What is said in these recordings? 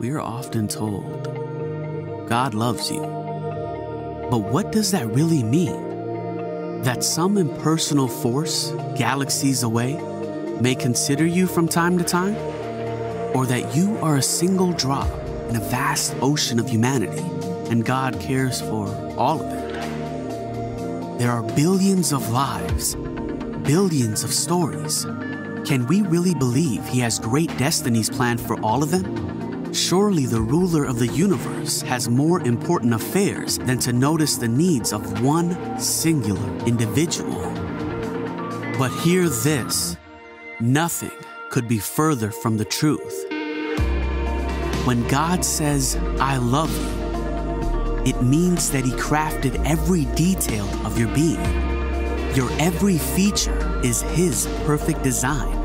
We are often told, God loves you. But what does that really mean? That some impersonal force, galaxies away, may consider you from time to time? Or that you are a single drop in a vast ocean of humanity and God cares for all of it? There are billions of lives, billions of stories. Can we really believe He has great destinies planned for all of them? Surely the ruler of the universe has more important affairs than to notice the needs of one singular individual. But hear this, nothing could be further from the truth. When God says, I love you, it means that He crafted every detail of your being. Your every feature is His perfect design.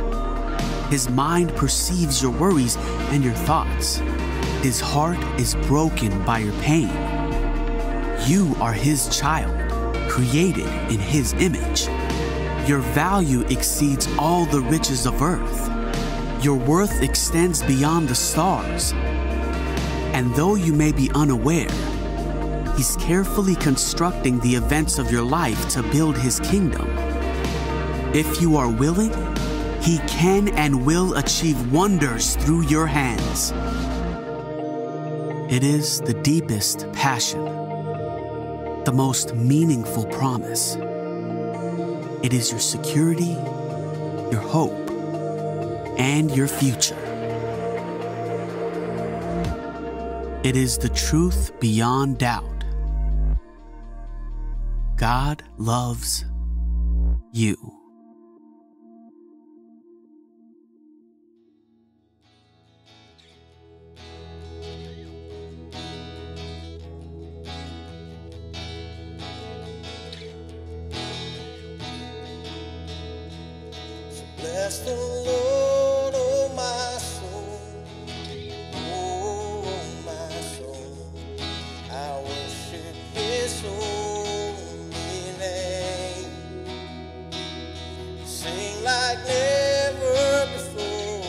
His mind perceives your worries and your thoughts. His heart is broken by your pain. You are His child, created in His image. Your value exceeds all the riches of earth. Your worth extends beyond the stars. And though you may be unaware, He's carefully constructing the events of your life to build His kingdom. If you are willing, He can and will achieve wonders through your hands. It is the deepest passion, the most meaningful promise. It is your security, your hope, and your future. It is the truth beyond doubt. God loves you. Bless the Lord, oh my soul, oh my soul. I worship His holy name. Sing like never before,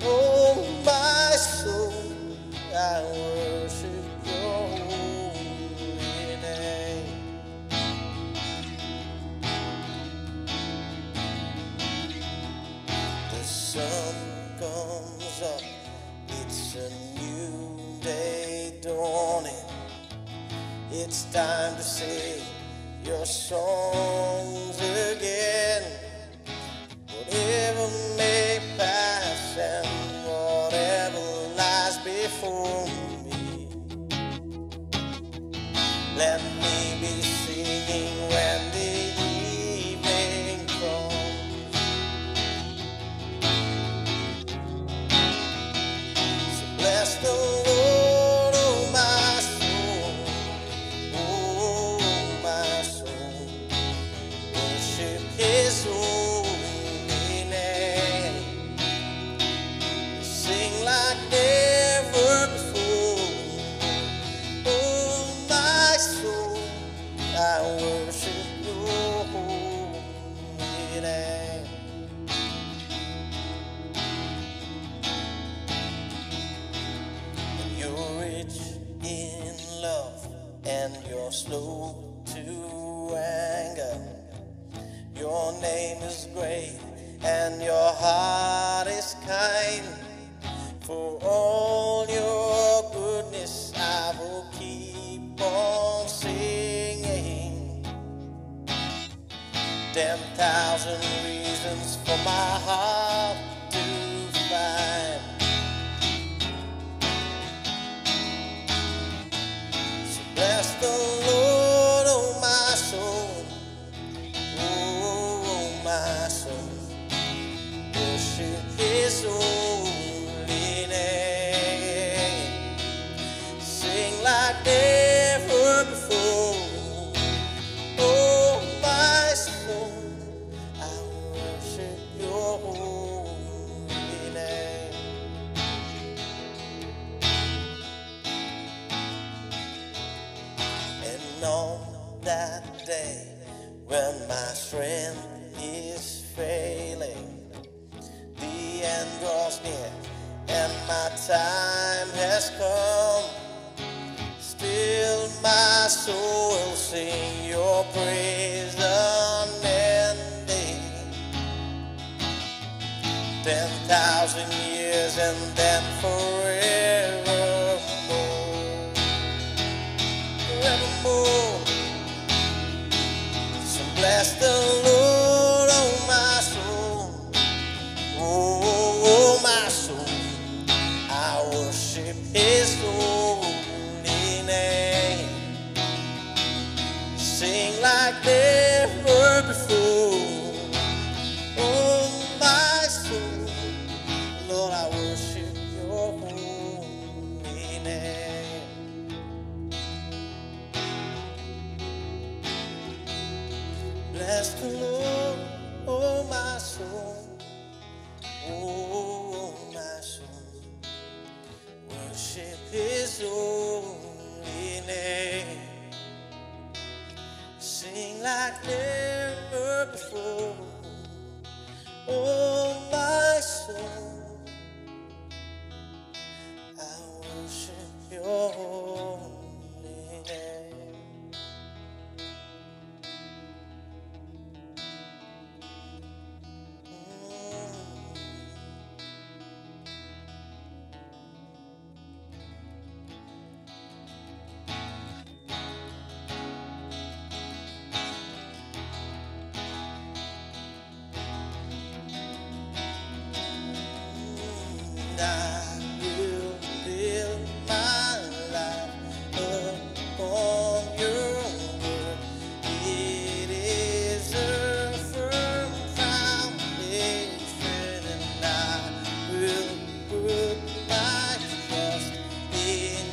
oh my soul. I worship Your holy name. The sun comes up, it's a new day dawning. It's time to sing your songs again. Whatever may pass and whatever lies before me, let me be singing when the evening comes. Bless the Lord, oh my soul, oh my soul. Worship His holy name. Sing like never before, oh my soul. I worship Your holy name. You're rich in love and you're slow to anger. Your name is great and your heart is kind. For all Your goodness I will keep on singing. 10,000 reasons for my heart to find. Bless the Lord, oh my soul, oh my soul. Worship His holy name. Sing like never before, oh my soul. I worship Your holy name. And on that day when my strength is failing, the end draws near and my time has come. Still my soul will sing your praise unending. 10,000 years and then forevermore. Forevermore. So bless the Lord, oh my soul. Oh, my soul. I worship His holy name. Sing like never before. Oh, my soul. Lord, I worship your holy name. Bless the Lord, oh, my soul. Oh, my soul. Worship His holy name. Sing like never before. Oh, my soul, I worship your holy name. I will build my life upon your word. It is a firm foundation, and I will put my trust in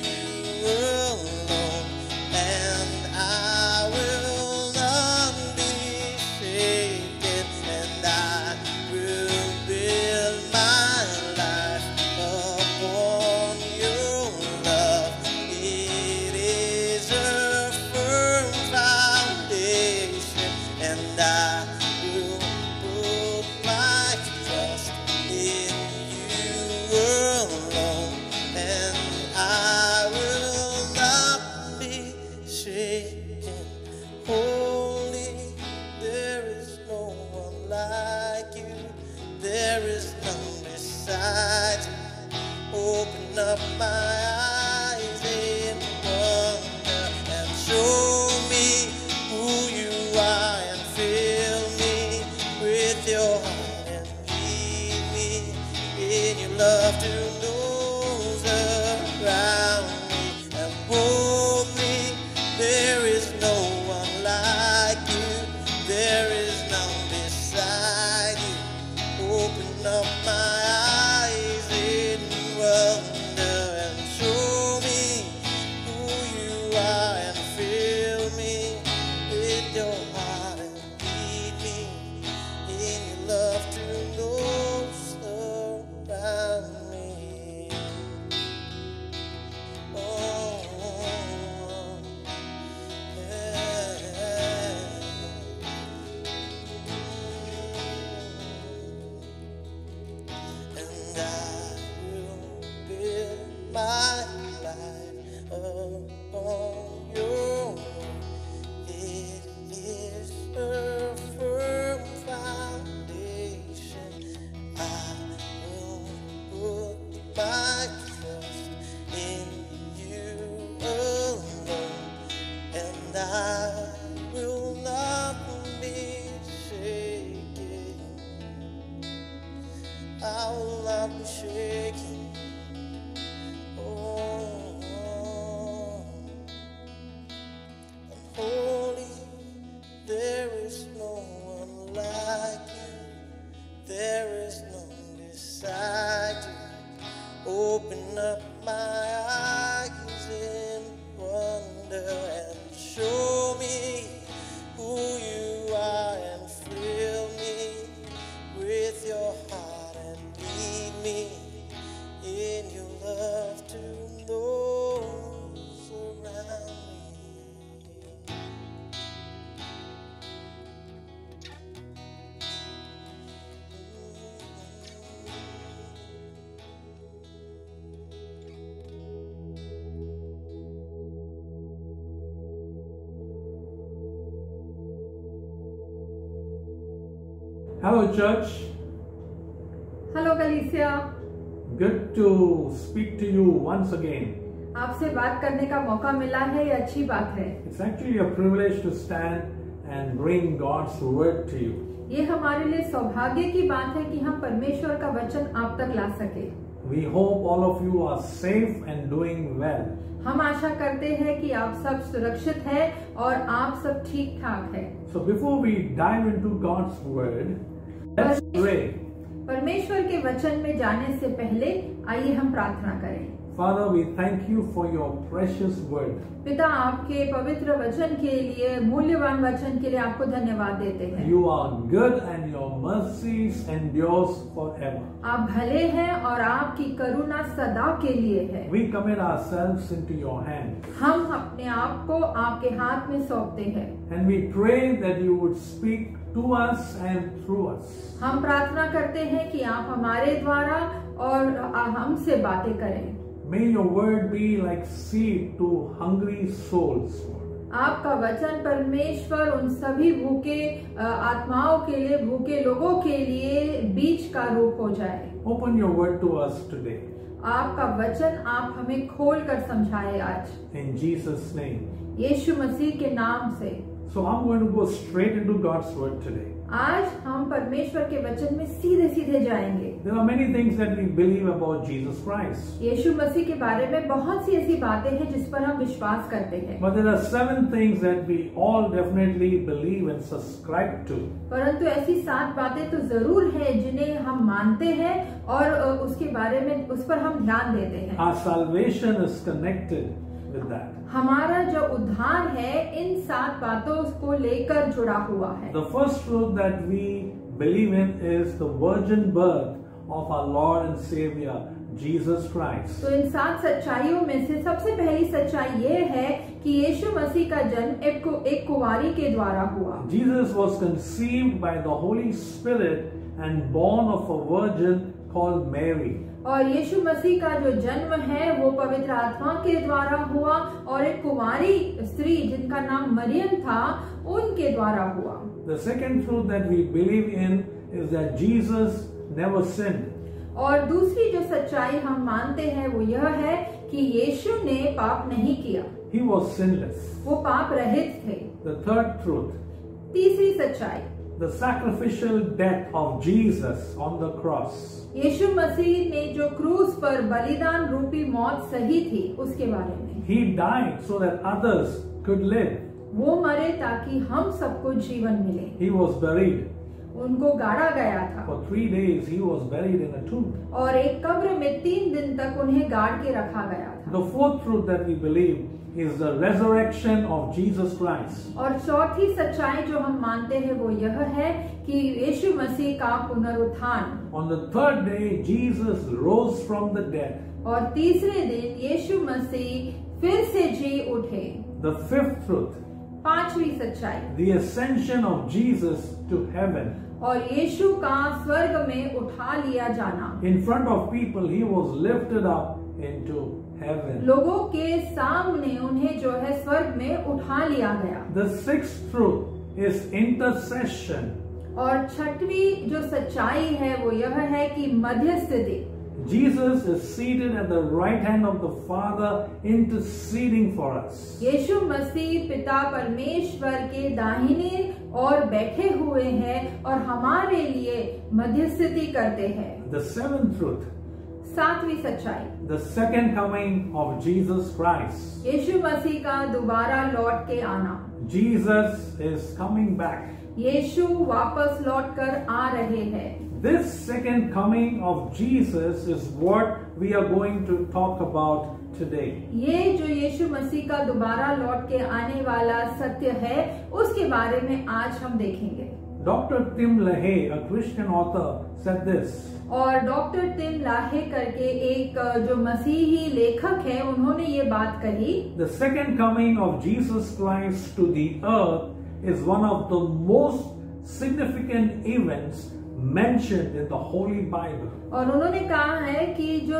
you alone, and I will not be shaken, and I will build my life upon your love. It is a firm foundation, and I will put my trust in you alone, and I will not be shaken. Holy, there is no one like you. There is none beside you. Open up my eyes in wonder and show me who you are, and fill me with your heart, and lead me in your love to those around me, and hold me. There is no one like you. There is none beside you. Open up my eyes in wonder and show me who you are, and fill me with your heart, and lead me in your love to those around me. Oh, yeah. And I will build my life upon your word. It is a firm foundation. I will put my trust in you alone, and I will not be shaken. I will not be shaken. Oh, and holy, there is no one like you. There is none beside you. Open up my eyes in wonder and show me who you are, and fill me with your heart, and lead me in your love to those around me. Hello, church. Hello कलीसिया, Good to speak to you once again. आपसे बात करने का मौका मिला है, ये अच्छी बात है। It's actually a privilege to stand and bring God's word to you. ये हमारे लिए सौभाग्य की बात है कि हम परमेश्वर का वचन आप तक ला सके। We hope all of you are safe and doing well. हम आशा करते हैं कि आप सब सुरक्षित हैं और आप सब ठीक ठाक हैं। So before we dive into God's word, let's pray. परमेश्वर के वचन में जाने से पहले आइए हम प्रार्थना करें। Father, we thank you for your precious word. पिता, आपके पवित्र वचन के लिए, मूल्यवान वचन के लिए आपको धन्यवाद देते हैं। You are good and your mercies endures forever. आप भले हैं और आपकी करुणा सदा के लिए है। We commit ourselves into your hands. हम अपने आप को आपके हाथ में सौंपते हैं। And we pray that you would speak to us and through us. हम प्रार्थना करते हैं कि आप हमारे द्वारा और हमसे बातें करें। May your word be like seed to hungry souls. आपका वचन परमेश्वर उन सभी भूखे आत्माओं के लिए, भूखे लोगों के लिए बीज का रूप हो जाए। Open your word to us today. आपका वचन आप हमें खोल कर समझाए आज, In Jesus' name. यीशु मसीह के नाम से। So I'm going to go straight into God's word today. आज हम परमेश्वर के वचन में सीधे सीधे जाएंगे। There are many things that we believe about Jesus Christ. यीशु मसीह के बारे में बहुत सी ऐसी बातें हैं जिस पर हम विश्वास करते हैं। But there are 7 things that we all definitely believe and subscribe to. परंतु ऐसी 7 बातें तो जरूर है जिन्हें हम मानते हैं और उसके बारे में, उस पर हम ध्यान देते हैं। Our salvation is connected with that. हमारा जो उद्धार है इन 7 बातों को लेकर जुड़ा हुआ है। The first truth that we believe in is the virgin birth of our Lord and Savior Jesus Christ. तो इन 7 सच्चाइयों में से सबसे पहली सच्चाई ये है कि यीशु मसीह का जन्म एक कुंवारी के द्वारा हुआ। Jesus was conceived by the Holy Spirit and born of a virgin called Mary. और यीशु मसीह का जो जन्म है वो पवित्र आत्मा के द्वारा हुआ और एक कुंवारी स्त्री जिनका नाम मरियम था उनके द्वारा हुआ। The second truth that we believe in is that Jesus never sinned. और दूसरी जो सच्चाई हम मानते हैं वो यह है कि यीशु ने पाप नहीं किया। He was sinless. वो पाप रहित थे। The third truth, तीसरी सच्चाई, the sacrificial death of Jesus on the cross. यीशु मसीह ने जो क्रूस पर बलिदान रूपी मौत सही थी उसके बारे में। He died so that others could live. वो मरे ताकि हम सबको जीवन मिले। He was buried. उनको गाड़ा गया था For 3 days he was buried in a tomb. और एक कब्र में 3 दिन तक उन्हें गाड़ के रखा गया था। The fourth truth that we believe is the resurrection of Jesus Christ. और चौथी सच्चाई जो हम मानते हैं वो यह है कि यीशु मसीह का पुनरुत्थान। On the third day, Jesus rose from the dead. और तीसरे दिन यीशु मसीह फिर से जी उठे। The fifth truth, पांचवी सच्चाई, the ascension of Jesus to heaven. और यीशु का स्वर्ग में उठा लिया जाना। In front of people, he was lifted up into heaven. लोगों के सामने उन्हें जो है स्वर्ग में उठा लिया गया। The sixth truth is intercession. और छठवीं जो सच्चाई है वो यह है कि मध्यस्थता। Jesus is seated at the right hand of the Father, interceding for us. यीशु मसीह पिता परमेश्वर के दाहिने ओर बैठे हुए हैं और हमारे लिए मध्यस्थता करते हैं। The seventh truth, सातवीं सच्चाई, the second coming of Jesus Christ. यीशु मसीह का दोबारा लौट के आना। Jesus is coming back. यीशु वापस लौटकर आ रहे हैं। This second coming of Jesus is what we are going to talk about today. ये जो यीशु मसीह का दोबारा लौट के आने वाला सत्य है उसके बारे में आज हम देखेंगे। Dr. Tim LaHaye, a Christian author, said this. और डॉक्टर टिम लाहे करके एक जो मसीही लेखक है उन्होंने ये बात कही। The second coming of Jesus Christ to the earth is one of the most significant events mentioned in the Holy Bible. और उन्होंने कहा है कि जो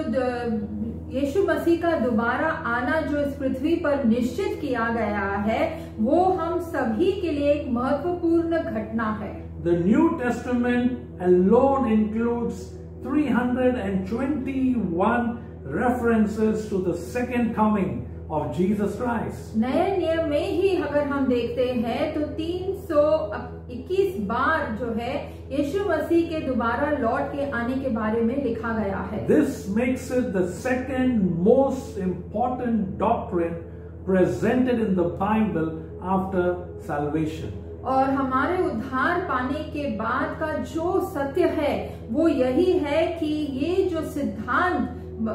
यीशु मसीह का दोबारा आना जो इस पृथ्वी पर निश्चित किया गया है वो हम सभी के लिए एक महत्वपूर्ण घटना है। The New Testament alone includes 321 references to the second coming of Jesus Christ. नए नियम में ही अगर हम देखते हैं तो 321 बार जो है यीशु मसीह के दोबारा लौट के आने के बारे में लिखा गया है. This makes it the second most important doctrine presented in the Bible after salvation. और हमारे उद्धार पाने के बाद का जो सत्य है वो यही है कि ये जो सिद्धांत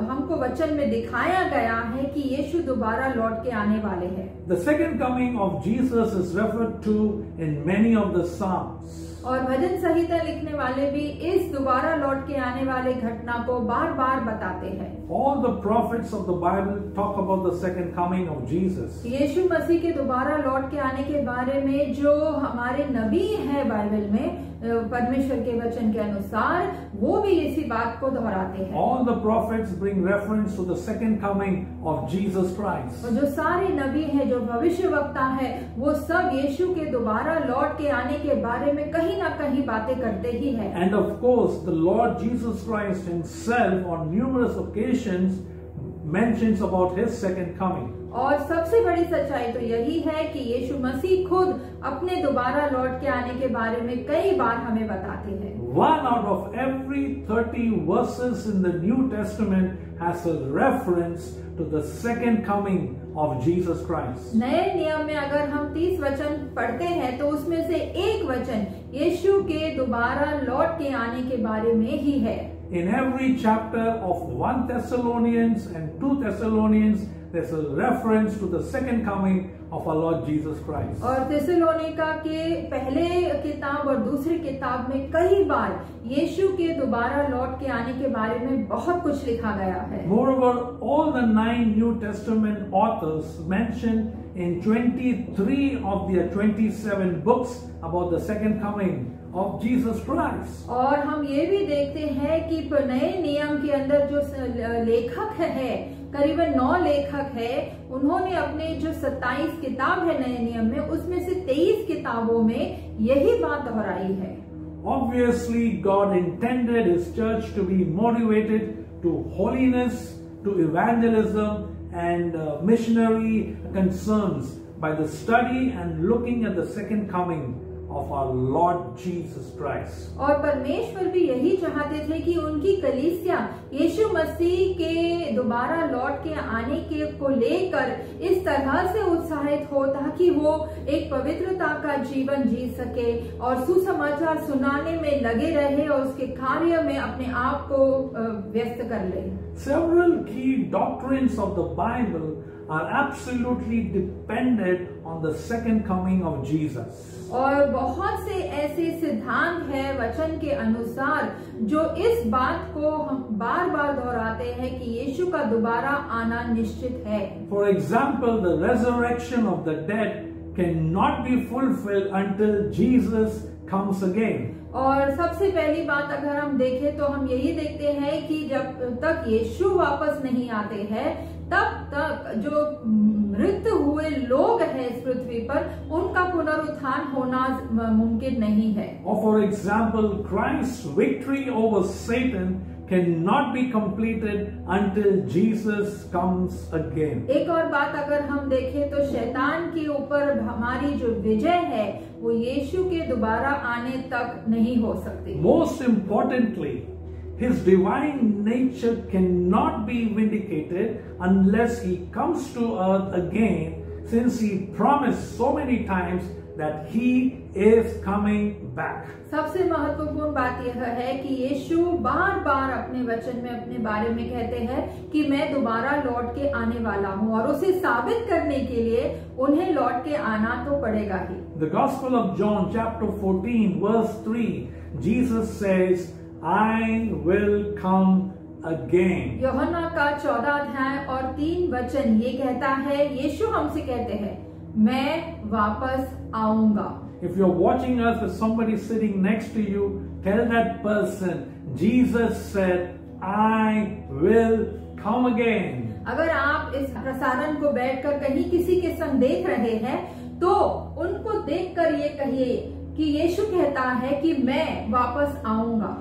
हमको वचन में दिखाया गया है कि यीशु दोबारा लौट के आने वाले हैं. The second coming of Jesus is referred to in many of the Psalms. और भजन संहिता लिखने वाले भी इस दोबारा लौट के आने वाले घटना को बार बार बताते हैं. All the prophets of the Bible talk about the second coming of Jesus. यीशु मसीह के दोबारा लौट के आने के बारे में जो हमारे नबी हैं बाइबल में परमेश्वर के वचन के अनुसार वो भी इसी बात को दोहराते हैं. All the prophets bring reference to the second coming of Jesus Christ. और जो सारे नबी हैं जो भविष्यवक्ता है वो सब यीशु के दोबारा लौट के आने के बारे में कहीं ना कहीं बातें करते ही हैं. And of course, the Lord Jesus Christ himself on numerous occasions mentions about his second coming. और सबसे बड़ी सच्चाई तो यही है कि यीशु मसीह खुद अपने दोबारा लौट के आने के बारे में कई बार हमें बताते हैं. 1 out of every 30 verses in the New Testament has a reference to the second coming of Jesus Christ. नए नियम में अगर हम 30 वचन पढ़ते हैं तो उसमें से एक वचन यीशु के दोबारा लौट के आने के बारे में ही है. In every chapter of 1 Thessalonians and 2 Thessalonians, there's a reference to the second coming of our Lord Jesus Christ. और थिस्सलुनीका के पहले किताब और दूसरी किताब में कई बार यीशु के दोबारा लौट के आने के बारे में बहुत कुछ लिखा गया है. Moreover, all the 9 New Testament authors mentioned in 23 of their 27 books about the second coming of Jesus Christ. और हम ये भी देखते हैं कि नए नियम के अंदर जो लेखक है करीबन 9 लेखक है उन्होंने अपने जो 27 किताब है नए नियम में उसमें से 23 किताबों में यही बात दोहराई है. Obviously, God intended His church to be motivated to holiness, to evangelism and missionary concerns by the study and looking at the second coming of our Lord Jesus Christ. और परमेश्वर भी यही चाहते थे कि उनकी कलीसिया यीशु मसीह के दोबारा लौट के आने के को लेकर इस तरह से उत्साहित हो ताकि वो एक पवित्रता का जीवन जी सके और सुसमाचार सुनाने में लगे रहे और उसके कार्य में अपने आप को व्यस्त कर ले. Several key doctrines of the Bible are absolutely dependent on the second coming of Jesus. और बहुत से ऐसे सिद्धांत हैं वचन के अनुसार जो इस बात को हम बार बार दोहराते हैं कि यीशु का दोबारा आना निश्चित है. For example, the resurrection of the dead cannot be fulfilled until Jesus comes again. और सबसे पहली बात अगर हम देखें तो हम यही देखते हैं कि जब तक यीशु वापस नहीं आते हैं तब तक जो मृत हुए लोग हैं इस पृथ्वी पर उनका पुनरुत्थान होना मुमकिन नहीं है. Or for example, Christ's victory over Satan cannot be completed until Jesus comes again. एक और बात अगर हम देखें तो शैतान के ऊपर हमारी जो विजय है वो यीशु के दोबारा आने तक नहीं हो सकती. Most importantly, His divine nature cannot be vindicated unless He comes to earth again, since He promised so many times that He is coming back. सबसे महत्वपूर्ण बात यह है कि यीशु बार बार अपने वचन में अपने बारे में कहते हैं कि मैं दोबारा लौट के आने वाला हूँ और उसे साबित करने के लिए उन्हें लौट के आना तो पड़ेगा ही. The Gospel of John chapter 14 verse 3, Jesus says, I will come again. यूहन्ना का 14 अध्याय और 3 वचन ये कहता है यीशु हमसे कहते हैं मैं वापस आऊंगा. If you're watching us with somebody sitting next to you, tell that person, Jesus said, I will come again. अगर आप इस प्रसारण को बैठकर कहीं किसी के संग देख रहे हैं तो उनको देखकर ये कहिए कि यीशु कहता है कि मैं वापस आऊंगा।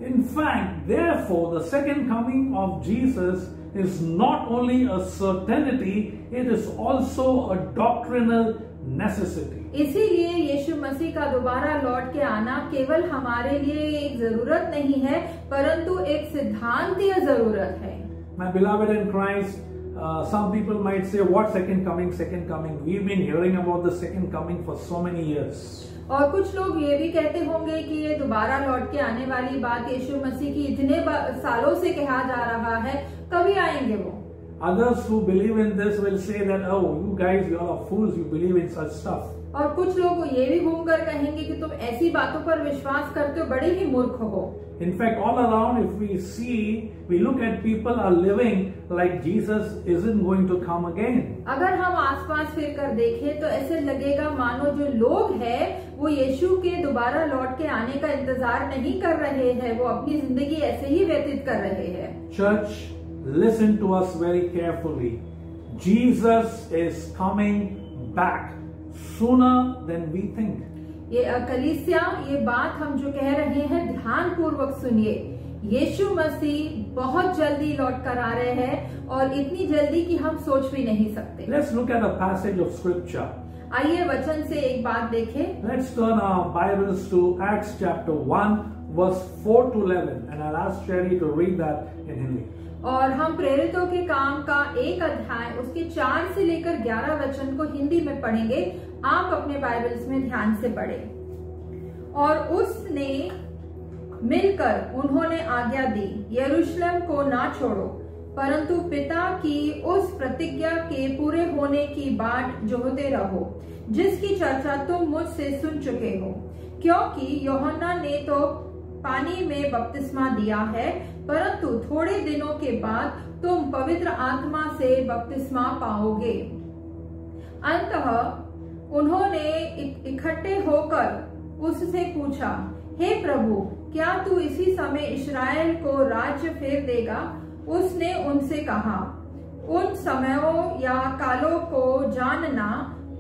In fact, therefore, the second coming of Jesus is not only a certainty, it is also a doctrinal necessity. इसीलिए यीशु मसीह का दोबारा लौट के आना केवल हमारे लिए एक जरूरत नहीं है, परंतु एक सिद्धांतीय जरूरत है। My beloved in Christ, some people might say, what second coming, second coming? We've been hearing about the second coming for so many years. और कुछ लोग ये भी कहते होंगे कि ये दोबारा लौट के आने वाली बात यीशु मसीह की इतने सालों से कहा जा रहा है, कभी आएंगे वो। Others who believe in this will say that, oh, you guys, you all are fools, you believe in such stuff. और कुछ लोग ये भी घूमकर कहेंगे कि तुम ऐसी बातों पर विश्वास करते हो, बड़े ही मूर्ख हो। In fact, all around, if we see, we look at people are living like Jesus isn't going to come again. अगर हम आसपास फिर कर देखें तो ऐसे लगेगा मानो जो लोग हैं वो यीशु के दोबारा लौट के आने का इंतजार नहीं कर रहे हैं, वो अपनी जिंदगी ऐसे ही व्यतीत कर रहे हैं। Church, listen to us very carefully. Jesus is coming back sooner than we think. ये कलीसिया, ये बात हम जो कह रहे हैं ध्यान पूर्वक सुनिए। यीशु मसीह बहुत जल्दी लौट कर आ रहे हैं और इतनी जल्दी कि हम सोच भी नहीं सकते। Let's look at a passage of scripture. आइए वचन से एक बात देखें। Let's turn our Bibles to Acts chapter 1 verse 4 to 11 and I'll ask Sherry to read that in Hindi. और हम प्रेरितों के काम का एक अध्याय उसके 4 से लेकर 11 वचन को हिंदी में पढ़ेंगे। आप अपने बाइबल्स में ध्यान से पढ़ें। और उसने मिलकर उन्होंने आज्ञा दी, यरूशलेम को ना छोड़ो, परंतु पिता की उस प्रतिज्ञा के पूरे होने की बाट जोहते रहो, जिसकी चर्चा तुम मुझसे सुन चुके हो। क्योंकि यूहन्ना ने तो पानी में बपतिस्मा दिया है, परंतु थोड़े दिनों के बाद तुम पवित्र आत्मा से बपतिस्मा पाओगे। अंततः उन्होंने इकट्ठे होकर उससे पूछा, हे प्रभु, क्या तू इसी समय इस्राएल को राज्य फेर देगा? उसने उनसे कहा, उन समयों या कालों को जानना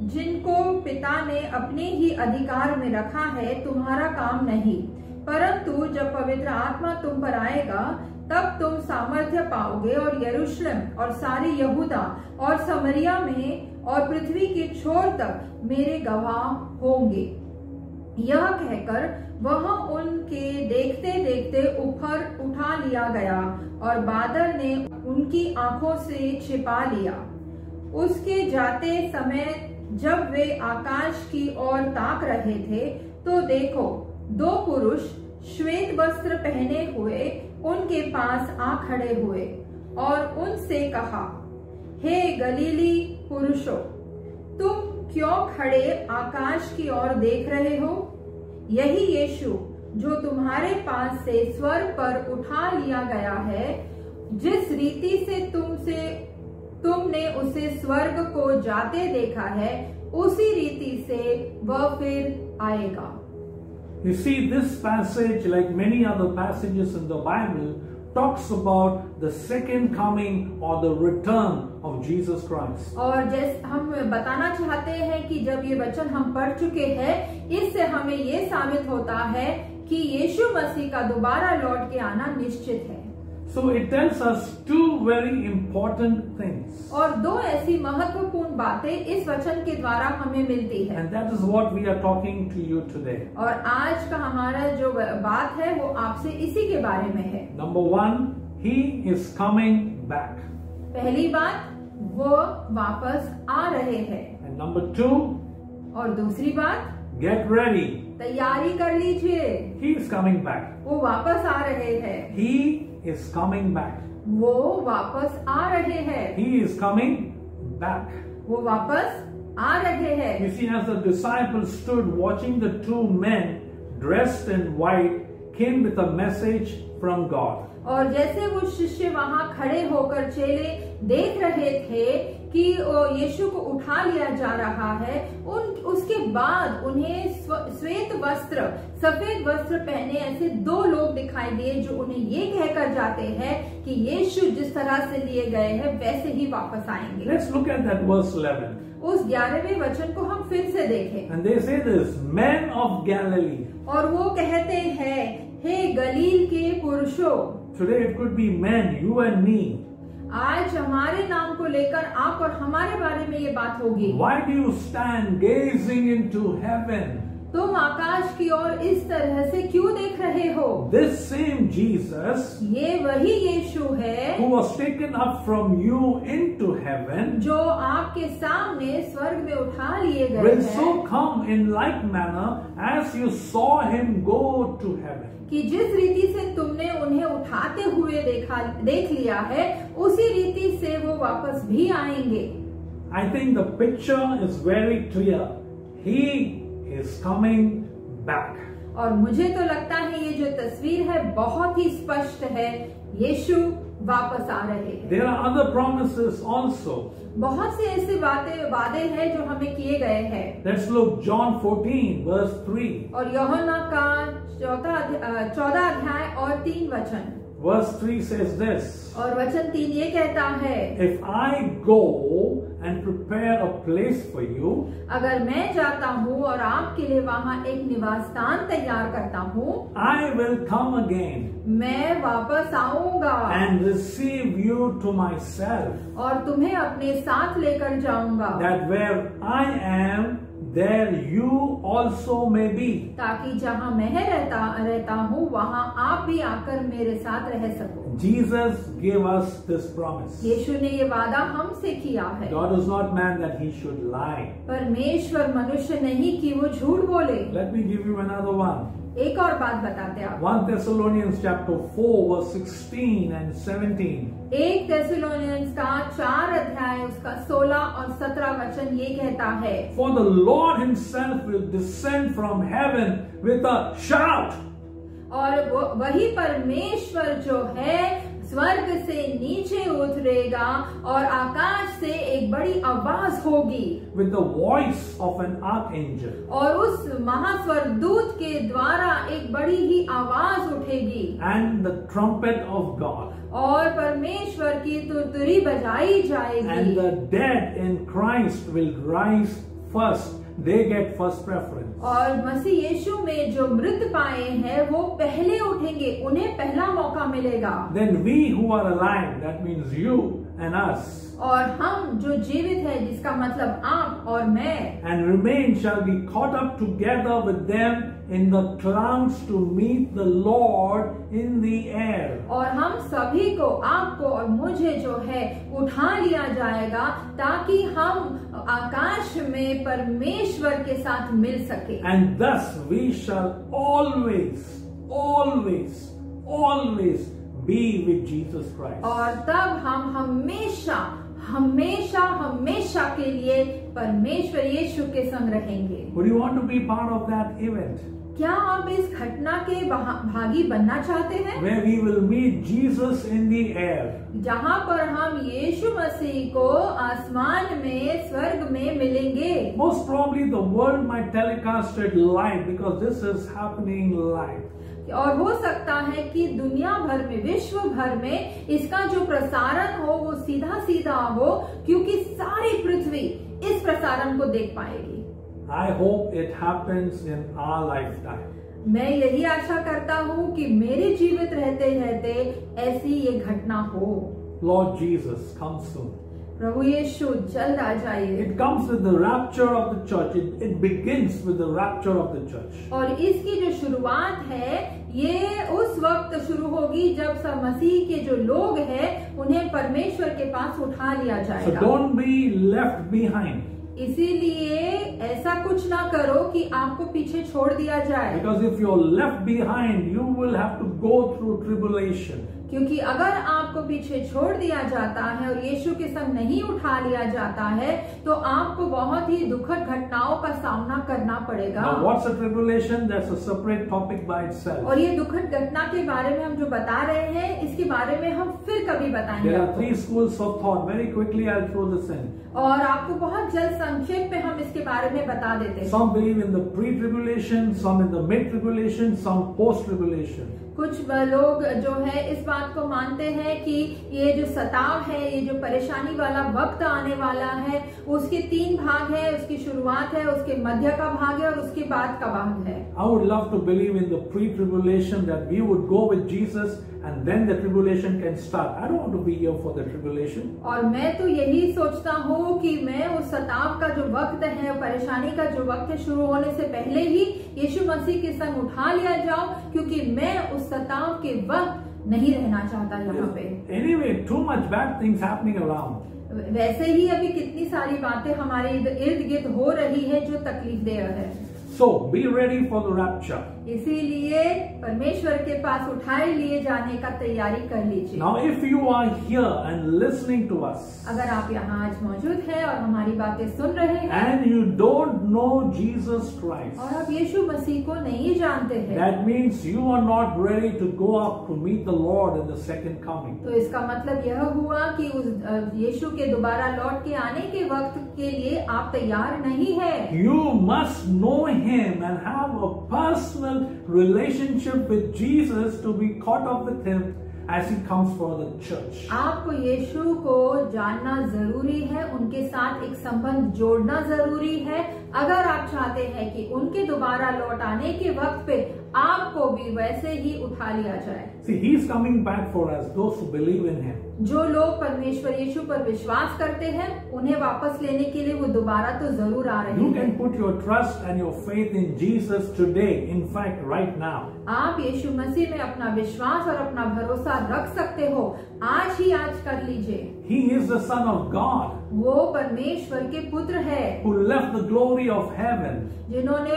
जिनको पिता ने अपने ही अधिकार में रखा है तुम्हारा काम नहीं, परंतु जब पवित्र आत्मा तुम पर आएगा तब तुम सामर्थ्य पाओगे और यरूशलेम और सारी यहूदा और समरिया में और पृथ्वी के छोर तक मेरे गवाह होंगे। यह कहकर वह उनके देखते देखते ऊपर उठा लिया गया और बादल ने उनकी आंखों से छिपा लिया। उसके जाते समय जब वे आकाश की ओर ताक रहे थे तो देखो, 2 पुरुष श्वेत वस्त्र पहने हुए उनके पास आ खड़े हुए और उनसे कहा, हे गलीली पुरुषों, तुम क्यों खड़े आकाश की ओर देख रहे हो? यही यीशु जो तुम्हारे पास से स्वर्ग पर उठा लिया गया है, जिस रीति से तुमने उसे स्वर्ग को जाते देखा है, उसी रीति से वह फिर आएगा। You see, this passage, like many other passages in the Bible, talks about the second coming or the return of Jesus Christ. और जैसे हम बताना चाहते हैं कि जब ये वचन हम पढ़ चुके हैं, इससे हमें ये साबित होता है कि यीशु मसीह का दोबारा लौट के आना निश्चित है। So it tells us 2 very important things. और 2 ऐसी महत्वपूर्ण बातें इस वचन के द्वारा हमें मिलती है। And that is what we are talking to you today. और आज का हमारा जो बात है वो आपसे इसी के बारे में है। Number 1, He is coming back. पहली बात, वो वापस आ रहे हैं। And number 2, और दूसरी बात, get ready. तैयारी कर लीजिए। He is coming back. वो वापस आ रहे हैं। He is coming back. वो वापस आ रहे हैं। He is coming back. वो वापस आ रहे हैं। You see, as the disciples stood watching the 2 men dressed in white came with a message from God. और जैसे वो शिष्य वहां खड़े होकर चेले देख रहे थे कि यीशु को उठा लिया जा रहा है, उसके बाद उन्हें श्वेत वस्त्र, सफेद वस्त्र पहने ऐसे 2 लोग दिखाई दिए जो उन्हें ये कहकर जाते हैं कि यीशु जिस तरह से लिए गए हैं वैसे ही वापस आएंगे। Let's look at that verse 11. उस 11वें वचन को हम फिर से देखें। And they say this, men of Galilee. और वो कहते हैं, हे गलील के पुरुषों। Today it could be men, you and me. आज हमारे नाम को लेकर आप और हमारे बारे में ये बात होगी। Why do you stand gazing into heaven? तुम आकाश की ओर इस तरह से क्यों देख रहे हो? This same Jesus, ये वही यीशु है who was taken up from you into heaven, जो आपके सामने स्वर्ग में उठा लिए गए will हैं, so come in like manner as you saw him go to heaven. कि जिस रीति से तुमने उन्हें उठाते हुए देख लिया है, उसी रीति से वो वापस भी आएंगे। I think the picture is very clear. He is coming back. और मुझे तो लगता है ये जो तस्वीर है बहुत ही स्पष्ट है, यीशु वापस आ रहे हैं। There are other promises also. बहुत से ऐसे वादे हैं जो हमें किए गए हैं। Let's look John 14 verse 3. और यूहन्ना का 14 अध्याय और 3 वचन। Verse 3 says this. और वचन 3 ये कहता है, If I go and prepare a place for you, अगर मैं जाता हूँ और आपके लिए वहाँ एक निवास स्थान तैयार करता हूँ, I will come again मैं वापस आऊंगा and receive you to myself, और तुम्हें अपने साथ लेकर जाऊंगा, that where I am, there you also may be. ताकि जहाँ मैं रहता हूँ वहाँ आप भी आकर मेरे साथ रह सको। Jesus gave us this promise. यीशु ने ये वादा हमसे किया है। God is not man that he should lie. परमेश्वर मनुष्य नहीं कि वो झूठ बोले। Let me give you another one. एक और बात बताते आप। 1 Thessalonians chapter 4 verse 16 and 17. 1 Thessalonians का 4 अध्याय उसका 16 और 17 वचन ये कहता है, For the Lord himself will descend from heaven with a shout. और वही परमेश्वर जो है स्वर्ग से नीचे उतरेगा और आकाश से एक बड़ी आवाज होगी, With the voice of an archangel. और उस महास्वर्गदूत के द्वारा एक बड़ी ही आवाज उठेगी, And the trumpet of God. और परमेश्वर की तुरतुरी बजाई जाएगी, And the dead in Christ will rise first. They get first preference. और मसीह यीशु में जो मृत पाए हैं वो पहले उठेंगे, उन्हें पहला मौका मिलेगा। Then we who are alive, that means you and us, और हम जो जीवित है, जिसका मतलब आप और मैं, and remain shall be caught up together with them in the clouds to meet the Lord in the air. और हम सभी को, आपको और मुझे जो है उठा लिया जाएगा ताकि हम आकाश में परमेश्वर के साथ मिल सके। And thus we shall always, always, always be with Jesus Christ. और तब हम हमेशा हमेशा हमेशा के लिए परमेश्वर यीशु के संग रहेंगे। Would you want to be part of that event? क्या आप इस घटना के भागी बनना चाहते हैं, Where we will meet Jesus in the air. जहाँ पर हम यीशु मसीह को आसमान में, स्वर्ग में मिलेंगे? Most probably the world might telecast it live because this is happening live. और हो सकता है कि दुनिया भर में, विश्व भर में इसका जो प्रसारण हो वो सीधा सीधा हो, क्योंकि सारी पृथ्वी इस प्रसारण को देख पाएगी। I hope it happens in our lifetime. मैं यही आशा करता हूँ कि मेरे जीवित रहते रहते ऐसी ये घटना हो। Lord Jesus, come soon. प्रभु यीशु जल्द आ जाइए। It comes with the rapture of the church. It begins with the rapture of the church. और इसकी जो शुरुआत है ये उस वक्त शुरू होगी जब सब मसीह के जो लोग हैं उन्हें परमेश्वर के पास उठा लिया So जाएगा। don't be left behind. इसीलिए ऐसा कुछ ना करो कि आपको पीछे छोड़ दिया जाए, Because if you're left behind, you will have to go through tribulation. क्योंकि अगर आपको पीछे छोड़ दिया जाता है और यीशु के संग नहीं उठा लिया जाता है तो आपको बहुत ही दुखद घटनाओं का सामना करना पड़ेगा। Now, what's a tribulation? That's a separate topic by itself. और ये दुखद घटना के बारे में हम जो बता रहे हैं, इसके बारे में हम फिर कभी बताएंगे। There are 3 schools of thought. Very quickly, I'll throw this in. और आपको बहुत जल्द संक्षेप में हम इसके बारे में बता देते हैं। Some believe in the pre-tribulation, some in the mid-tribulation, some post-tribulation. कुछ लोग जो है इस बात को मानते हैं कि ये जो सताव है, ये जो परेशानी वाला वक्त आने वाला है, उसके 3 भाग है, उसकी शुरुआत है, उसके मध्य का भाग है और उसके बाद का भाग है। I would love to believe in the pre-tribulation, that we would go with Jesus and then the tribulation can start. I don't want to be here for the tribulation. और मैं तो यही सोचता हूँ कि मैं उस सताव का जो वक्त है, परेशानी का जो वक्त है, शुरू होने से पहले ही यीशु मसीह के संग उठा लिया जाऊं, क्योंकि मैं उस सताव के वक्त नहीं रहना चाहता यहाँ पे। Anyway, too much bad things happening around. वैसे ही अभी कितनी सारी बातें हमारे इर्द गिर्द हो रही है जो तकलीफ दे है। So be ready for the rapture. इसीलिए परमेश्वर के पास उठाए लिए जाने का तैयारी कर लीजिए। Now, if you are here and listening to us, अगर आप यहाँ आज मौजूद हैं और हमारी बातें सुन रहे हैं and you don't know Jesus Christ, और आप यीशु मसीह को नहीं जानते हैं, that means you are not ready to go up to meet the Lord in the second coming. तो इसका मतलब यह हुआ कि उस यीशु के दोबारा लौट के आने के वक्त के लिए आप तैयार नहीं है। You must know Him and have a personal relationship with Jesus to be caught up with Him as He comes for the church. आपको यीशु को जानना जरूरी है, उनके साथ एक संबंध जोड़ना जरूरी है, अगर आप चाहते हैं कि उनके दोबारा लौट आने के वक्त पे आपको भी वैसे ही उठा लिया जाए। See, He's coming back for us, those who believe in Him. जो लोग परमेश्वर यीशु पर विश्वास करते हैं, उन्हें वापस लेने के लिए वो दोबारा तो जरूर आ रहे You हैं। can put your trust and your faith in Jesus today, in fact, right now. आप यीशु मसीह में अपना विश्वास और अपना भरोसा रख सकते हो, आज ही आज कर लीजिए। He is the Son of God वो परमेश्वर के पुत्र है, who left the glory of heaven जिन्होंने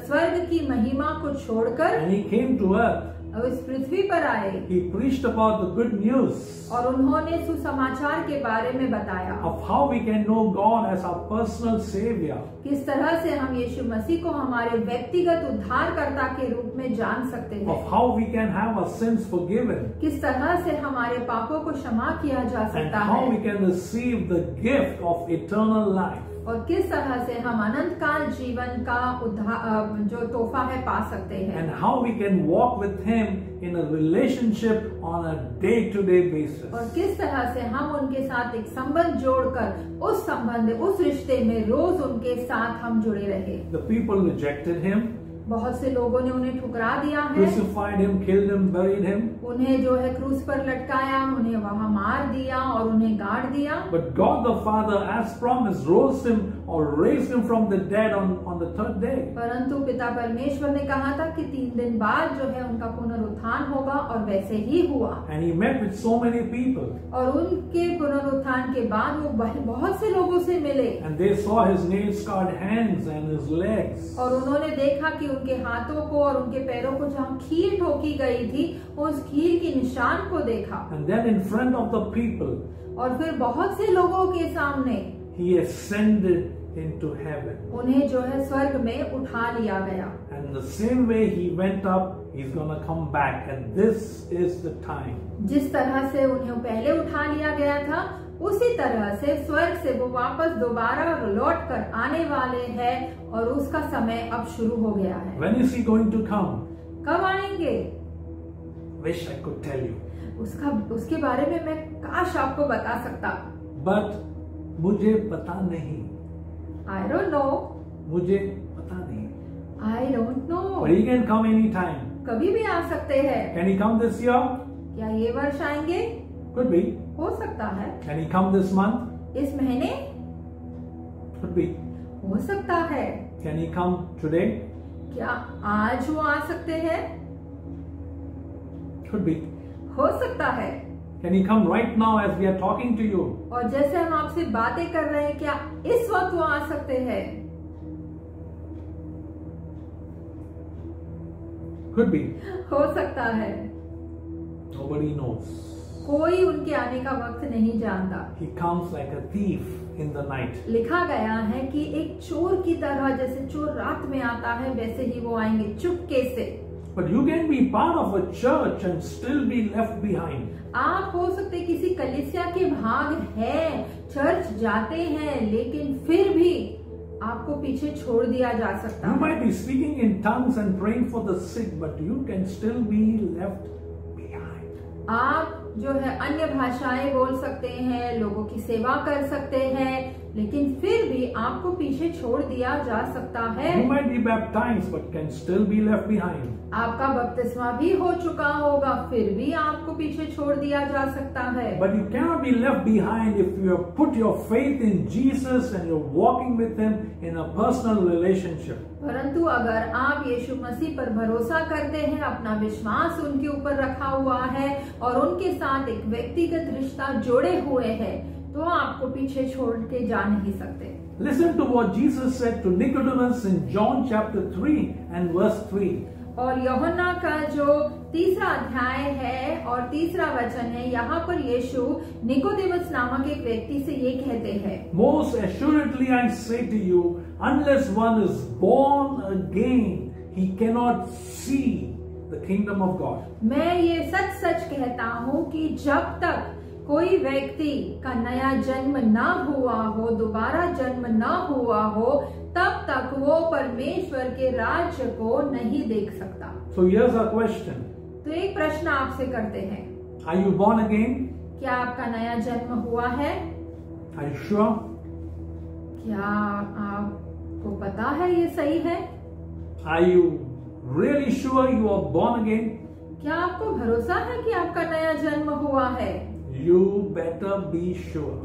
स्वर्ग की महिमा को छोड़कर and He came to earth. इस पृथ्वी पर आए He preached about the good news और उन्होंने सुसमाचार के बारे में बताया of how we can know God as our personal Savior. किस तरह से हम यीशु मसीह को हमारे व्यक्तिगत उद्धारकर्ता के रूप में जान सकते हैं, Of how we can have our sins forgiven किस तरह से हमारे पापों को क्षमा किया जा and सकता how है we can receive the gift of eternal life. और किस तरह से हम अनंत काल जीवन का जो तोहफा है पा सकते हैं And how we can walk with Him in a relationship on a day-to-day basis. और किस तरह से हम उनके साथ एक संबंध जोड़कर उस रिश्ते में रोज उनके साथ हम जुड़े रहे। The people rejected Him, बहुत से लोगों ने उन्हें ठुकरा दिया है, crucified Him, killed Him, buried Him. उन्हें जो है क्रूस पर लटकाया, उन्हें वहां मार दिया और उन्हें गाड़ दिया। But God the Father, as promised, rose Him or raised Him from the dead on the 3rd day. परंतु पिता परमेश्वर ने कहा था कि 3 दिन बाद जो है उनका पुनरुत्थान होगा और वैसे ही हुआ। And He met with so many people. और उनके पुनरुत्थान के बाद वो बहुत से लोगों से मिले And they saw His nail-scarred hands and His legs. और उन्होंने देखा कि उनके हाथों को और उनके पैरों को जहाँ कील ठोकी गई थी, उस कील के निशान को देखा। And then in front of the people, और फिर बहुत से लोगों के सामने He ascended into heaven. उन्हें जो है स्वर्ग में उठा लिया गया। And the same way He went up, He's gonna come back. And this is the time. जिस तरह से उन्हें पहले उठा लिया गया था, उसी तरह से स्वर्ग से वो वापस दोबारा लौट कर आने वाले हैं और उसका समय अब शुरू हो गया है। When is He going to come? कब आएंगे? Wish I could tell you. उसके बारे में मैं काश आपको बता सकता। But मुझे पता नहीं। I don't know. मुझे पता नहीं। I don't know. But He can come anytime. कभी भी आ सकते हैं। Can He come this year? क्या ये वर्ष आएंगे? Could be. हो सकता है। Can He come this month? इस महीने? Could be. हो सकता है। Can He come today? क्या आज वो आ सकते हैं? Could be. हो सकता है। Can He come right now as we are talking to you? और जैसे हम आपसे बातें कर रहे हैं, क्या इस वक्त वो आ सकते हैं? Could be. हो सकता है। Nobody knows. कोई उनके आने का वक्त नहीं जानता। He comes like a thief in the night. लिखा गया है कि एक चोर की तरह, जैसे चोर रात में आता है वैसे ही वो आएंगे चुपके से। But you can be part of a church and still be left behind. आप हो सकते किसी कलीसिया के भाग हैं, चर्च जाते हैं, लेकिन फिर भी आपको पीछे छोड़ दिया जा सकता You है। might be speaking in tongues and praying for the sick, but you can still be left behind. आप जो है अन्य भाषाएं बोल सकते हैं, लोगों की सेवा कर सकते हैं, लेकिन फिर भी आपको पीछे छोड़ दिया जा सकता है। You might be baptized, but can still be left behind. आपका बपतिस्मा भी हो चुका होगा, फिर भी आपको पीछे छोड़ दिया जा सकता है। But you cannot be left behind if you have put your faith in Jesus and you're walking with Him in a personal relationship. परंतु अगर आप यीशु मसीह पर भरोसा करते हैं, अपना विश्वास उनके ऊपर रखा हुआ है और उनके साथ एक व्यक्तिगत रिश्ता जोड़े हुए हैं, तो आपको पीछे छोड़ के जा नहीं सकते। Listen to what Jesus said to Nicodemus in John chapter 3 and verse 3. और यूहन्ना का जो 3रा अध्याय है और 3रा वचन है, यहाँ पर यीशु निकोदेमस नामक एक व्यक्ति से ये कहते हैं, Most assuredly I say to you, unless one is born again, he cannot see the kingdom of God. मैं ये सच सच कहता हूँ कि जब तक कोई व्यक्ति का नया जन्म ना हुआ हो, दोबारा जन्म ना हुआ हो, तब तक वो परमेश्वर के राज्य को नहीं देख सकता। So here's our question. तो एक प्रश्न आपसे करते हैं, Are you born again? क्या आपका नया जन्म हुआ है? Are you sure? क्या आपको पता है ये सही है? Are you really sure you are born again? क्या आपको भरोसा है कि आपका नया जन्म हुआ है? You better be sure.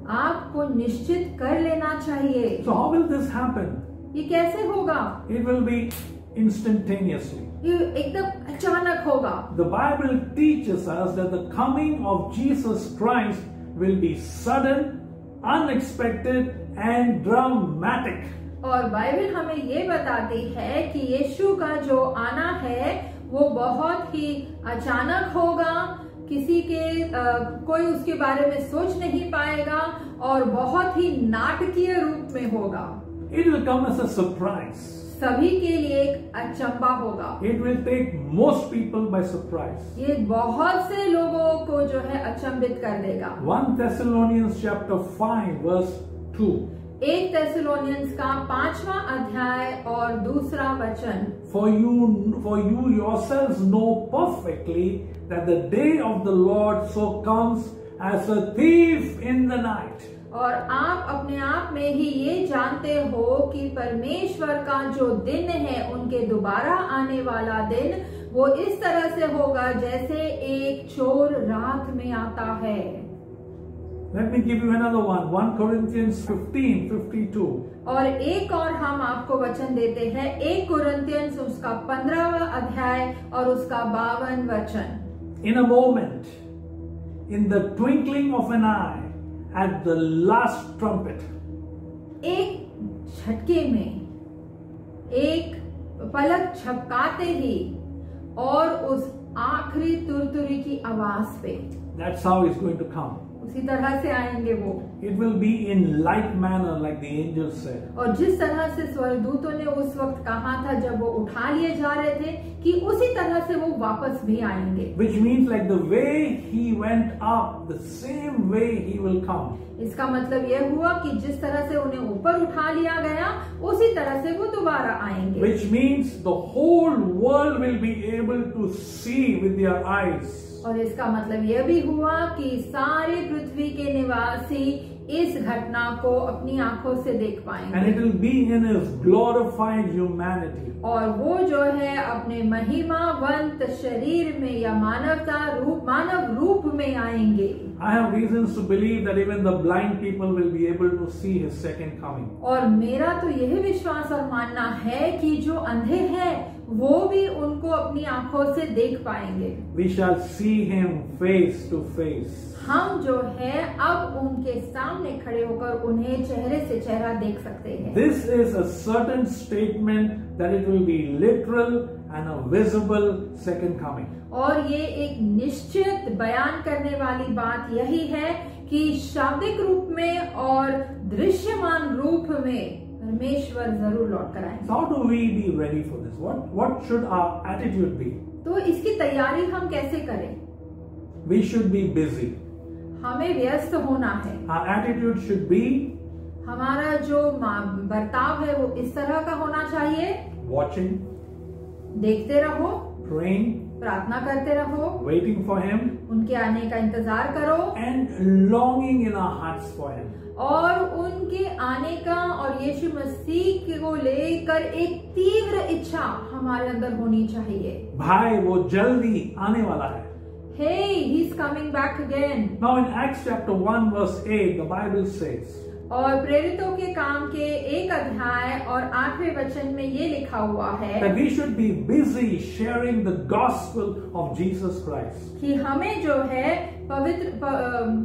आपको निश्चित कर लेना चाहिए। So how will this happen? ये कैसे होगा? It will be instantaneously. ये एकदम अचानक होगा। The Bible teaches us that the coming of Jesus Christ will be sudden, unexpected and dramatic. और बाइबल हमें ये बताती है कि यीशु का जो आना है वो बहुत ही अचानक होगा, किसी के कोई उसके बारे में सोच नहीं पाएगा और बहुत ही नाटकीय रूप में होगा। It will come as a surprise. सभी के लिए एक अचंबा होगा। It will take most people by surprise. ये बहुत से लोगों को जो है अचंभित कर देगा। 1 Thessalonians chapter 5 verse 2. 1 थेसलोनियंस का 5वां अध्याय और 2रा वचन, For you yourselves know perfectly that the day of the Lord so comes as a thief in the night. और आप अपने आप में ही ये जानते हो कि परमेश्वर का जो दिन है, उनके दोबारा आने वाला दिन, वो इस तरह से होगा जैसे एक चोर रात में आता है। Let me give you another one. 1 Corinthians 15:52. और एक और हम आपको वचन देते हैं, 1 कुरिन्थियंस उसका 15वां अध्याय और उसका 52 वचन। In a moment, in the twinkling of an eye, at the last trumpet. एक झटके में, एक पलक झपकाते ही और उस आखिरी तुरतुरी की आवाज पे, That's how he's going to come. उसी तरह से आएंगे वो। It will be in like manner, like the angel said. और जिस तरह से स्वर्गदूतों ने उस वक्त कहा था जब वो उठा लिए जा रहे थे, कि उसी तरह से वो वापस भी आएंगे। Which means like the way he went up, the same way he will come. इसका मतलब यह हुआ कि जिस तरह से उन्हें ऊपर उठा लिया गया, उसी तरह से वो दोबारा आएंगे। Which means the whole world will be able to see with their eyes. और इसका मतलब यह भी हुआ कि सारे पृथ्वी के निवासी इस घटना को अपनी आंखों से देख पाएंगे। And it will be in his glorified humanity. और वो जो है अपने महिमावंत शरीर में या मानव रूप में आएंगे। I have reasons to believe that even the blind people will be able to see his second coming. और मेरा तो यह विश्वास और मानना है कि जो अंधे हैं वो भी उनको अपनी आंखों से देख पाएंगे। We shall see him face to face. हम जो है अब उनके सामने खड़े होकर उन्हें चेहरे से चेहरा देख सकते हैं। This is a certain statement that it will be literal and a visible second coming. और ये एक निश्चित बयान करने वाली बात यही है कि शाब्दिक रूप में और दृश्यमान रूप में परमेश्वर जरूर लौट कर आएंगे। So how do we be ready for this? What should our attitude be? तो इसकी तैयारी हम कैसे करें? We should be busy. हमें व्यस्त होना है। Our attitude should be हमारा जो बर्ताव है वो इस तरह का होना चाहिए। watching, देखते रहो, praying, प्रार्थना करते रहो, waiting for Him, उनके आने का इंतजार करो and longing in our hearts for Him. और उनके आने का और यीशु मसीह को लेकर एक तीव्र इच्छा हमारे अंदर होनी चाहिए। भाई वो जल्दी आने वाला है। Hey, he's coming back again. Now in Acts chapter 1 verse 8 the Bible says, और प्रेरितों के काम के 1 अध्याय और 8वें वचन में ये लिखा हुआ है that we should be busy sharing the gospel of Jesus Christ. कि हमें जो है पवित्र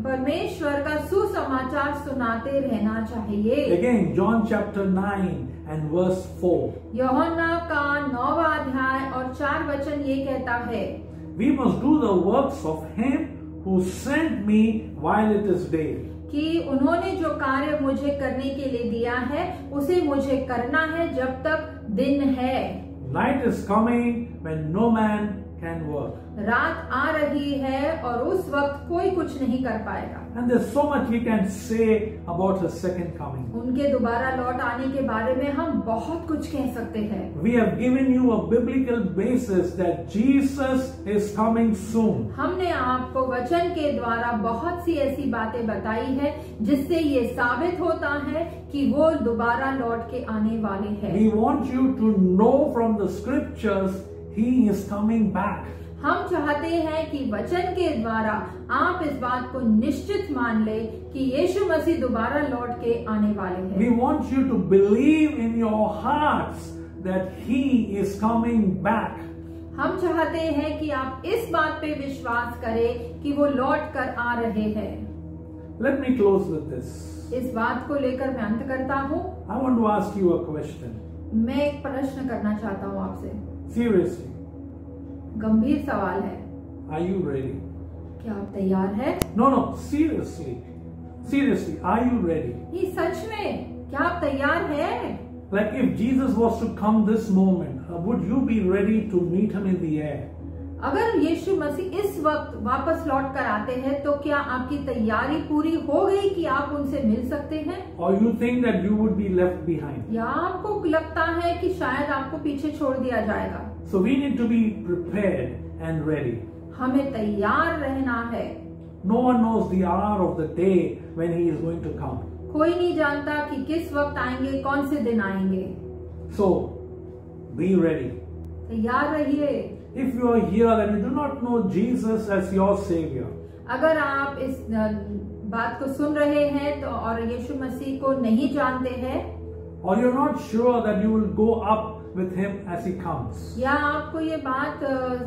परमेश्वर का सुसमाचार सुनाते रहना चाहिए। Again, John chapter 9 and verse 4. यूहन्ना का 9वां अध्याय और 4 वचन ये कहता है, We must do the works of Him who sent me while it is day. कि उन्होंने जो कार्य मुझे करने के लिए दिया है उसे मुझे करना है जब तक दिन है। Night is coming when no man can work. रात आ रही है और उस वक्त कोई कुछ नहीं कर पाएगा। And there's so much we can say about His second coming. उनके दोबारा लौट आने के बारे में हम बहुत कुछ कह सकते हैं। We have given you a biblical basis that Jesus is coming soon. हमने आपको वचन के द्वारा बहुत सी ऐसी बातें बताई है जिससे ये साबित होता है कि वो दोबारा लौट के आने वाले हैं। We want you to know from the scriptures He is coming back. हम चाहते हैं कि वचन के द्वारा आप इस बात को निश्चित मान ले कि यीशु मसीह दोबारा लौट के आने वाले हैं। We want you to believe in your hearts that He is coming back. हम चाहते हैं कि आप इस बात पे विश्वास करें कि वो लौट कर आ रहे हैं। Let me close with this. इस बात को लेकर मैं अंत करता हूँ। I want to ask you a question. मैं एक प्रश्न करना चाहता हूँ आपसे। Seriously, गंभीर सवाल है। are you ready? क्या आप तैयार हैं? No, seriously. Seriously, are you ready? ये सच में क्या आप तैयार हैं? Like if Jesus was to come this moment, would you be ready to meet Him in the air? अगर यीशु मसीह इस वक्त वापस लौट कर आते हैं तो क्या आपकी तैयारी पूरी हो गई कि आप उनसे मिल सकते हैं? Or you think that you would be left behind? या आपको लगता है कि शायद आपको पीछे छोड़ दिया जाएगा? So we need to be prepared and ready. हमें तैयार रहना है। No one knows the hour of the day when He is going to come. कोई नहीं जानता कि किस वक्त आएंगे, कौन से दिन आएंगे। So be ready. तैयार रहिए। If you are here and you do not know Jesus as your Savior, अगर आप इस बात को सुन रहे हैं तो और यीशु मसीह को नहीं जानते हैं, or you're not sure that you will go up with Him as He comes, या आपको ये बात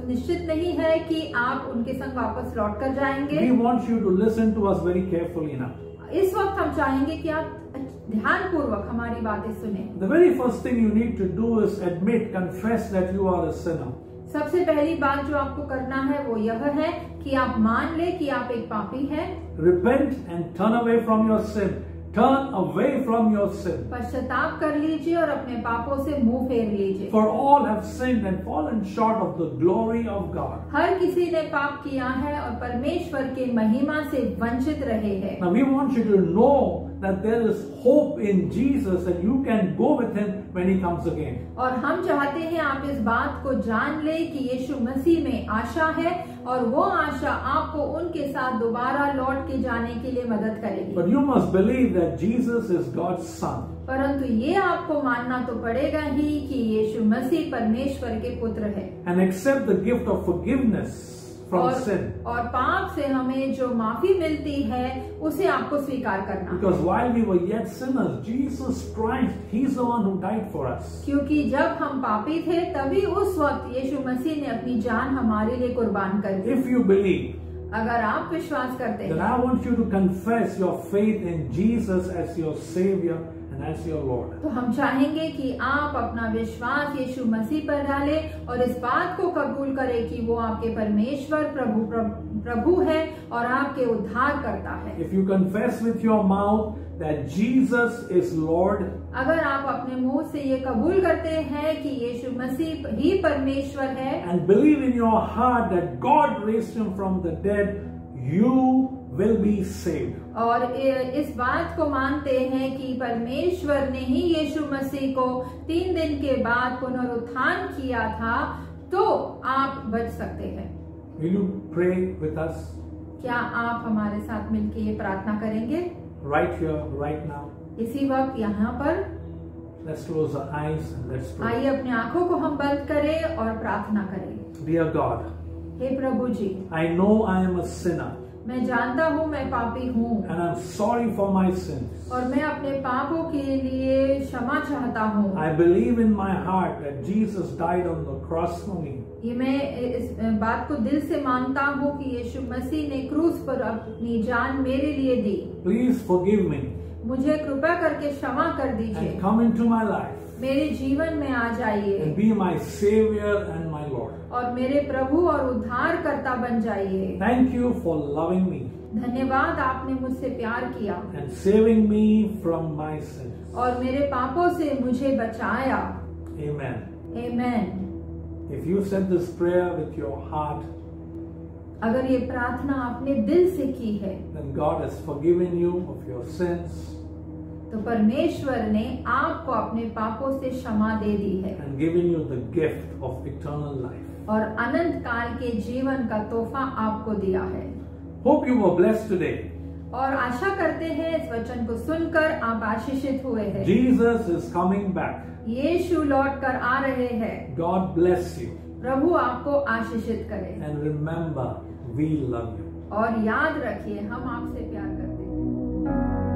निश्चित नहीं है कि आप उनके संग वापस लौट कर जाएंगे, we want you to listen to us very carefully now. इस वक्त हम चाहेंगे कि आप ध्यान पूर्वक हमारी बातें सुने। The very first thing you need to do is admit, confess that you are a sinner. सबसे पहली बात जो आपको करना है वो यह है कि आप मान ले कि आप एक पापी हैं। Repent and turn away from your sin. Turn away from your sin. पश्चाताप कर लीजिए और अपने पापों से मुंह फेर लीजिए। For all have sinned and fallen short of the glory of God. हर किसी ने पाप किया है और परमेश्वर के महिमा से वंचित रहे हैं। Now we want you to know that there is hope in Jesus and you can go with Him when He comes again. और हम चाहते हैं आप इस बात को जान ले कि यीशु मसीह में आशा है और वो आशा आपको उनके साथ दोबारा लौट के जाने के लिए मदद करेगी। But you must believe that Jesus is God's Son. परंतु ये आपको मानना तो पड़ेगा ही कि यीशु मसीह परमेश्वर के पुत्र है। And accept the gift of forgiveness from sin. और पाप से हमें जो माफी मिलती है उसे आपको स्वीकार करना। Because while we were yet sinners, Jesus Christ, He's the one who died for us. क्योंकि जब हम पापी थे तभी उस वक्त यीशु मसीह ने अपनी जान हमारे लिए कुर्बान कर दी। If you believe, अगर आप विश्वास करते then हैं I want you to confess your faith in Jesus as your Savior and and as your Lord. तो हम चाहेंगे कि आप अपना विश्वास यीशु मसीह पर डालें और इस बात को कबूल करें कि वो आपके परमेश्वर प्रभु है और आपके उद्धार करता है। If you confess with your mouth that Jesus is Lord, अगर आप अपने मुंह से ये कबूल करते हैं कि यीशु मसीह ही परमेश्वर है, and believe in your heart that God raised him from the dead, you will be saved. और इस बात को मानते हैं कि परमेश्वर ने ही यीशु मसीह को 3 दिन के बाद पुनरुत्थान किया था, तो आप बच सकते हैं। Will you pray with us क्या आप हमारे साथ मिलकर ये प्रार्थना करेंगे? right here, right now? इसी वक्त यहाँ पर Let's close our eyes and let's pray. आइए अपने आंखों को हम बंद करें और प्रार्थना करें। Dear God, hey Prabhu ji, I know I am a sinner मैं जानता हूँ मैं पापी हूँ and I'm sorry for my sins. और मैं अपने पापों के लिए क्षमा चाहता हूँ। I believe in my heart that Jesus died on the cross for me. ये मैं इस बात को दिल से मानता हूँ कि यीशु मसीह ने क्रूस पर अपनी जान मेरे लिए दी। Please forgive me मुझे कृपा करके क्षमा कर दीजिए, and come into my life मेरे जीवन में आ जाइए and be my Savior and my Lord. और मेरे प्रभु और उद्धारकर्ता बन जाइए। Thank you for loving me धन्यवाद, आपने मुझसे प्यार किया and saving me from my sins. और मेरे पापों से मुझे बचाया। Amen. आमीन। If you said this prayer with your heart, अगर ये प्रार्थना आपने दिल से की है then God has forgiven you of your sins तो परमेश्वर ने आपको अपने पापों से क्षमा दे दी है and given you the gift of eternal life. और अनंत काल के जीवन का तोहफा आपको दिया है। Hope you were blessed today. और आशा करते हैं इस वचन को सुनकर आप आशीषित हुए हैं। Jesus is coming back. यीशु लौट कर आ रहे हैं। God bless you. प्रभु आपको आशीषित करे। And remember, we love you. और याद रखिए, हम आपसे प्यार करते हैं।